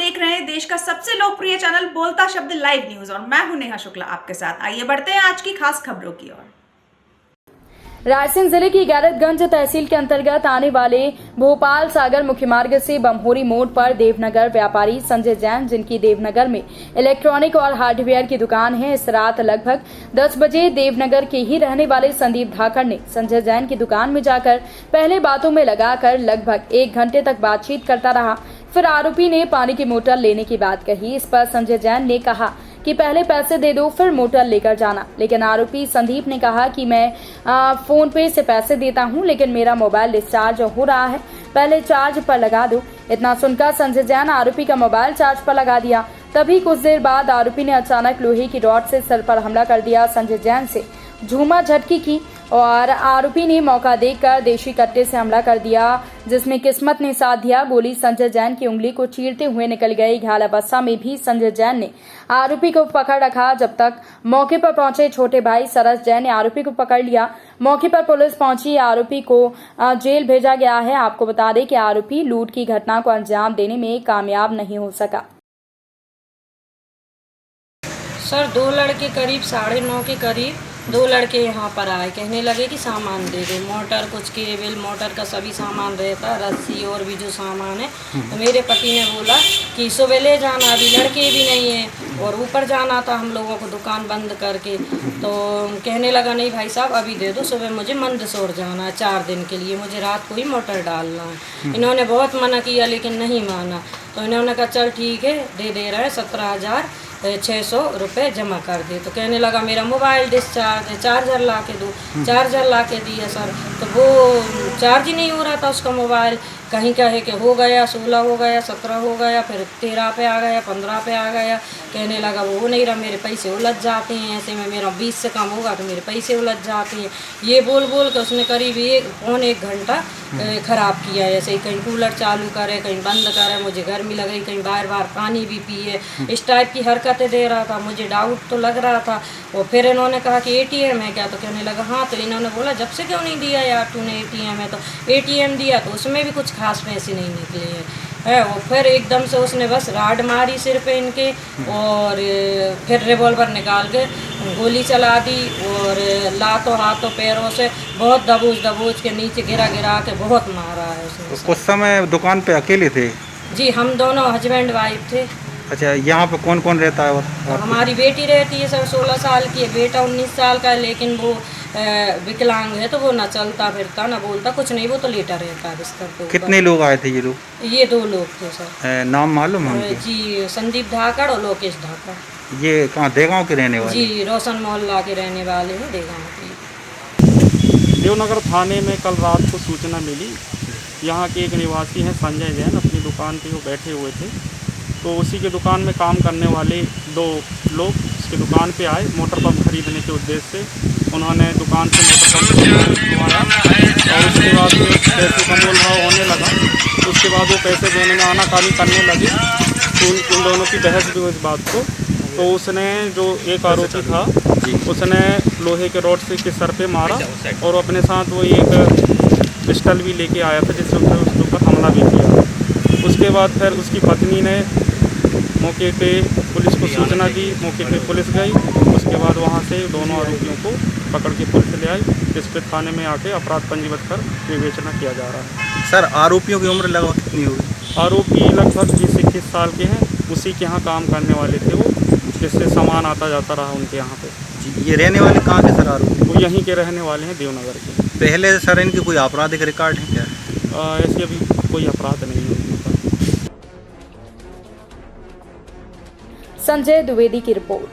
देख रहे हैं देश का सबसे लोकप्रिय चैनल बोलता शब्द लाइव न्यूज और मैं हूं नेहा शुक्ला आपके साथ। आइए बढ़ते हैं आज की खास खबरों की ओर। रायसेन जिले की गैरतगंज तहसील के अंतर्गत आने वाले भोपाल सागर मुख्य मार्ग से बमहोरी मोड़ पर देवनगर व्यापारी संजय जैन, जिनकी देवनगर में इलेक्ट्रॉनिक और हार्डवेयर की दुकान है, इस रात लगभग 10 बजे देवनगर के ही रहने वाले संदीप धाकड़ ने संजय जैन की दुकान में जाकर पहले बातों में लगाकर लगभग 1 घंटे तक बातचीत करता रहा। फिर आरोपी ने पानी की मोटर लेने की बात कही। इस पर संजय जैन ने कहा कि पहले पैसे दे दो फिर मोटर लेकर जाना, लेकिन आरोपी संदीप ने कहा कि मैं फोन पे से पैसे देता हूं, लेकिन मेरा मोबाइल डिस्चार्ज हो रहा है, पहले चार्ज पर लगा दो। इतना सुनकर संजय जैन आरोपी का मोबाइल चार्ज पर लगा दिया। तभी कुछ देर बाद आरोपी ने अचानक लोहे की रॉड से सर पर हमला कर दिया। संजय जैन से झूमा झटकी की और आरोपी ने मौका देखकर देशी कट्टे से हमला कर दिया, जिसमें किस्मत ने साथ दिया। गोली संजय जैन की उंगली को चीरते हुए निकल गई। घायल अवस्था में भी संजय जैन ने आरोपी को पकड़ रखा, जब तक मौके पर पहुंचे छोटे भाई सरस जैन ने आरोपी को पकड़ लिया। मौके पर पुलिस पहुंची, आरोपी को जेल भेजा गया है। आपको बता दें कि आरोपी लूट की घटना को अंजाम देने में कामयाब नहीं हो सका। सर 2 लड़के करीब 9:30 के करीब 2 लड़के यहाँ पर आए, कहने लगे कि सामान दे दे, मोटर कुछ केबल मोटर का सभी सामान रहता, रस्सी और भी जो सामान है। तो मेरे पति ने बोला कि सुबह ले जाना, अभी लड़के भी नहीं हैं और ऊपर जाना था हम लोगों को दुकान बंद करके। तो कहने लगा नहीं भाई साहब अभी दे दो, सुबह मुझे मंदसौर जाना है 4 दिन के लिए, मुझे रात को ही मोटर डालना है। इन्होंने बहुत मना किया लेकिन नहीं माना। तो इन्होंने कहा चल ठीक है दे रहा है, 17,600 रुपये जमा कर दे। तो कहने लगा मेरा मोबाइल डिस्चार्ज है, चार्जर ला के दो। चार्जर ला के दिया सर, तो वो चार्ज ही नहीं हो रहा था उसका मोबाइल। कहीं कहे कि हो गया 16 हो गया 17 हो गया, फिर 13 पे आ गया 15 पे आ गया। कहने लगा वो हो नहीं रहा, मेरे पैसे उलझ जाते हैं, ऐसे में मेरा 20 से कम होगा तो मेरे पैसे उलझ जाते हैं। ये बोल के उसने करीब 1 घंटा ख़राब किया। ऐसे ही कहीं कूलर चालू करे, कहीं बंद करे, मुझे गर्मी लग रही, कहीं बार पानी भी पिए, इस टाइप की हरकतें दे रहा था। मुझे डाउट तो लग रहा था। और फिर इन्होंने कहा कि ATM है क्या? तो कहने लगा हाँ। तो इन्होंने बोला जब से क्यों नहीं दिया यार तूने ATM है? तो ATM दिया तो उसमें भी कुछ खास पैसे नहीं निकले है। और फिर एकदम से उसने बस राड मारी सिर पे इनके और फिर रिवॉल्वर निकाल के गोली चला दी और लातों हाथों पैरों से बहुत दबोच के नीचे गिरा के बहुत मारा है उसने। कुछ समय दुकान पे अकेले थे? जी हम दोनों हस्बैंड वाइफ थे। अच्छा, यहाँ पे कौन कौन रहता है? और हमारी बेटी रहती है सर 16 साल की है, बेटा 19 साल का है, लेकिन वो विकलांग है तो वो ना चलता फिरता ना बोलता कुछ नहीं, वो तो लेटा रहता है बिस्तर पे। कितने लोग आए थे ये लोग? ये 2 लोग थे सर। नाम मालूम है उनके? जी संदीप धाकड़ और लोकेश धाकड़। ये कहाँ देगांव के रहने वाले? जी रोशन मोहल्ला के रहने वाले हैं, देगांव के। देवनगर थाने में कल रात को सूचना मिली, यहाँ के एक निवासी हैं संजय जैन, अपनी दुकान पे वो बैठे हुए थे। तो उसी के दुकान में काम करने वाले 2 लोग उसकी दुकान पे आए मोटर पंप खरीदने के उद्देश्य से। उन्होंने दुकान से मोटर पंप खुलवाया और उसके बाद पैसे का मोल भाव होने लगा। उसके बाद वो पैसे देने में आनाकानी करने लगे। तो उन दोनों की बहस भी हुई इस बात को। तो उसने जो एक आरोपी था उसने लोहे के रॉड से के सर पे मारा और अपने साथ वो एक पिस्टल भी लेके आया था जिससे उसके ऊपर हमला भी किया। उसके बाद फिर उसकी पत्नी ने मौके पे पुलिस को सूचना दी, मौके पे पुलिस गई। उसके बाद वहाँ से दोनों आरोपियों को पकड़ के पुलिस ले आई। इस पे थाने में आके अपराध पंजीबद्ध कर विवेचना किया जा रहा है। सर आरोपियों की उम्र लगभग कितनी होगी? आरोपी लगभग 20-21 साल के हैं। उसी के यहाँ काम करने वाले थे वो, जिससे सामान आता जाता रहा उनके यहाँ पे। जी, ये रहने वाले कहाँ के सर आरोपी? वो यहीं के रहने वाले हैं, देवनगर के। पहले सर इनके कोई आपराधिक रिकॉर्ड है क्या? ऐसे अभी कोई अपराध नहीं है। संजय द्विवेदी की रिपोर्ट।